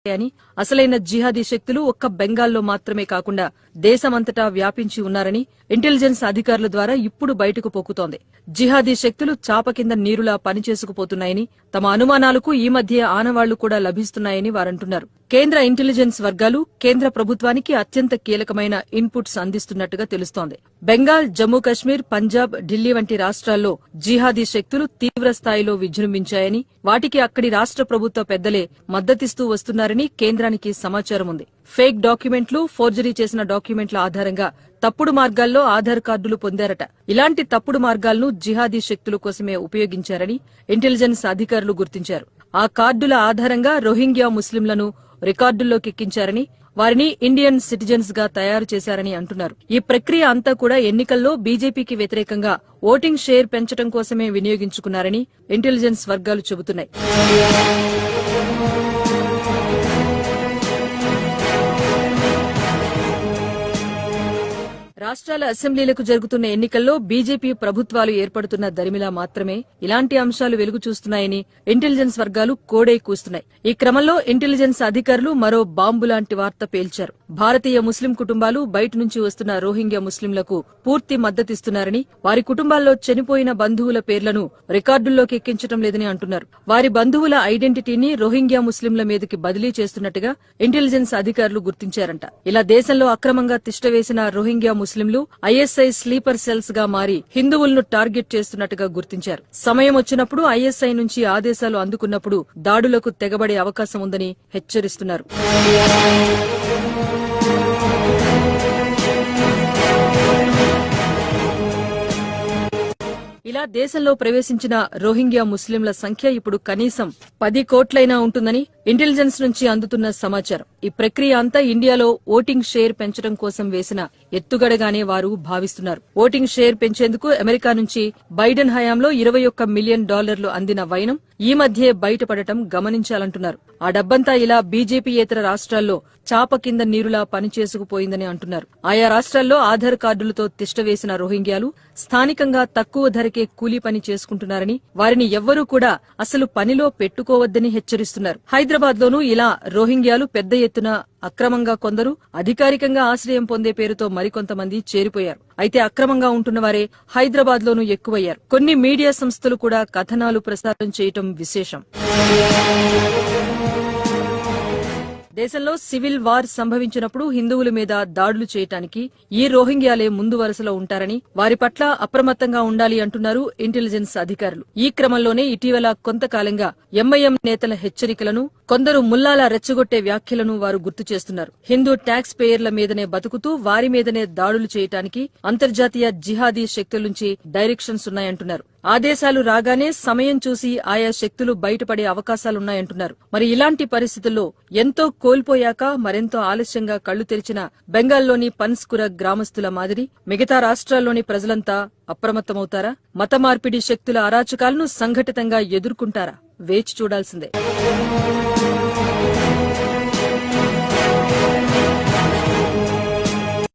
అని, అసలైన జిహాదీ శక్తులు ఒక్క బెంగాల్లో మాత్రమే కాకుండా దేశమంతటా వ్యాపించి ఉన్నారని ఇంటెలిజెన్స్ అధికారుల ద్వారా ఇప్పుడు బయటకు పొక్కుతోంది. జిహాదీ శక్తులు చాప కింద నీరులా పనిచేసుకుపోతున్నాయని, తమ అనుమానాలకు ఈ మధ్య ఆనవాళ్లు కూడా లభిస్తున్నాయని వారంటున్నారు. కేంద్ర ఇంటెలిజెన్స్ వర్గాలు కేంద్ర ప్రభుత్వానికి అత్యంత కీలకమైన ఇన్పుట్స్ అందిస్తున్నట్టుగా తెలుస్తోంది. బెంగాల్, జమ్మూ కశ్మీర్, పంజాబ్, ఢిల్లీ వంటి రాష్ట్రాల్లో జిహాదీ శక్తులు తీవ్ర స్థాయిలో విజృంభించాయని, వాటికి అక్కడి రాష్ట్ర ప్రభుత్వ పెద్దలే మద్దతిస్తూ వస్తున్నారని కేంద్రానికి సమాచారం ఉంది. ఫేక్ డాక్యుమెంట్లు, ఫోర్జరీ చేసిన డాక్యుమెంట్ల ఆధారంగా తప్పుడు మార్గాల్లో ఆధార్ కార్డులు పొందారట. ఇలాంటి తప్పుడు మార్గాలను జిహాదీ శక్తుల కోసమే ఉపయోగించారని ఇంటెలిజెన్స్ అధికారులు గుర్తించారు. ఆ కార్డుల ఆధారంగా రోహింగ్యా ముస్లింలను రికార్డుల్లోకి ఎక్కించారని, వారిని ఇండియన్ సిటిజన్స్ గా తయారు చేశారని అంటున్నారు. ఈ ప్రక్రియ అంతా కూడా ఎన్నికల్లో బీజేపీకి వ్యతిరేకంగా ఓటింగ్ షేర్ పెంచడం కోసమే వినియోగించుకున్నారని ఇంటెలిజెన్స్ వర్గాలు చెబుతున్నాయి. రాష్ట్రాల అసెంబ్లీలకు జరుగుతున్న ఎన్నికల్లో బీజేపీ ప్రభుత్వాలు ఏర్పడుతున్న దరిమిలా మాత్రమే ఇలాంటి అంశాలు వెలుగు చూస్తున్నాయని ఇంటెలిజెన్స్ వర్గాలు కోడై కూస్తున్నాయి. ఈ క్రమంలో ఇంటెలిజెన్స్ అధికారులు మరో బాంబు లాంటి వార్త పేల్చారు. భారతీయ ముస్లిం కుటుంబాలు బయట నుంచి వస్తున్న రోహింగ్యా ముస్లింలకు పూర్తి మద్దతిస్తున్నారని, వారి కుటుంబాల్లో చనిపోయిన బంధువుల పేర్లను రికార్డుల్లోకి ఎక్కించడం లేదని అంటున్నారు. వారి బంధువుల ఐడెంటిటీని రోహింగ్యా ముస్లింల మీదకి బదిలీ చేస్తున్నట్టుగా ఇంటెలిజెన్స్ అధికారులు గుర్తించారంట. ఇలా దేశంలో అక్రమంగా తిష్టవేసిన రోహింగ్యా ముస్లింలు ఐఎస్ఐ స్లీపర్ సెల్స్ గా మారి హిందువులను టార్గెట్ చేస్తున్నట్టుగా గుర్తించారు. సమయం వచ్చినప్పుడు ఐఎస్ఐ నుంచి ఆదేశాలు అందుకున్నప్పుడు దాడులకు తెగబడే అవకాశం ఉందని హెచ్చరిస్తున్నారు. ఇలా దేశంలో ప్రవేశించిన రోహింగ్యా ముస్లింల సంఖ్య ఇప్పుడు కనీసం 10 కోట్లైనా ఉంటుందని ఇంటెలిజెన్స్ నుంచి అందుతున్న సమాచారం. ఈ ప్రక్రియ అంతా ఇండియాలో ఓటింగ్ షేర్ పెంచడం కోసం వేసిన ఎత్తుగడగానే వారు భావిస్తున్నారు. ఓటింగ్ షేర్ పెంచేందుకు అమెరికా నుంచి బైడెన్ హయాంలో $21 మిలియన్ అందిన వైనం ఈ మధ్యే బయటపడటం గమనించాలంటున్నారు. ఆ డబ్బంతా ఇలా బీజేపీయేతర రాష్ట్రాల్లో చాప కింద నీరులా పనిచేసుకుపోయిందని అంటున్నారు. ఆయా రాష్ట్రాల్లో ఆధార్ కార్డులతో తిష్టవేసిన రోహింగ్యాలు స్థానికంగా తక్కువ ధరకే కూలీ పని చేసుకుంటున్నారని, వారిని ఎవ్వరూ కూడా అసలు పనిలో పెట్టుకోవద్దని హెచ్చరిస్తున్నారు. హైదరాబాద్ లోనూ ఇలా రోహింగ్యాలు పెద్ద ఎత్తున అక్రమంగా, కొందరు అధికారికంగా ఆశ్రయం పొందే పేరుతో మరికొంతమంది చేరిపోయారు. అయితే అక్రమంగా ఉంటున్న వారే హైదరాబాద్ లోనూ ఎక్కువయ్యారు. కొన్ని మీడియా సంస్థలు కూడా కథనాలు ప్రసారం చేయటం విశేషం. దేశంలో సివిల్ వార్ సంభవించినప్పుడు హిందువుల మీద దాడులు చేయటానికి ఈ రోహింగ్యాలే ముందు వరుసలో ఉంటారని, వారి పట్ల అప్రమత్తంగా ఉండాలి అంటున్నారు ఇంటెలిజెన్స్ అధికారులు. ఈ క్రమంలోనే ఇటీవల కొంతకాలంగా ఎంఐఎం నేతల హెచ్చరికలను, కొందరు ముల్లాల రెచ్చగొట్టే వ్యాఖ్యలను వారు గుర్తు చేస్తున్నారు. హిందూ ట్యాక్స్ పేయర్ల మీదనే బతుకుతూ వారి మీదనే దాడులు చేయటానికి అంతర్జాతీయ జిహాదీ శక్తుల నుంచి డైరెక్షన్స్ ఉన్నాయంటున్నారు. ఆదేశాలు రాగానే సమయం చూసి ఆయా శక్తులు బయటపడే అవకాశాలున్నాయంటున్నారు. మరి ఇలాంటి పరిస్థితుల్లో ఎంతో కోల్పోయాక మరెంతో ఆలస్యంగా కళ్లు తెరిచిన బెంగాల్లోని పన్స్కుర గ్రామస్తుల మాదిరి మిగతా రాష్ట్రాల్లోని ప్రజలంతా అప్రమత్తమవుతారా? మత మార్పిడి శక్తుల అరాచకాలను సంఘటితంగా ఎదుర్కొంటారా? వేచి చూడాల్సిందే.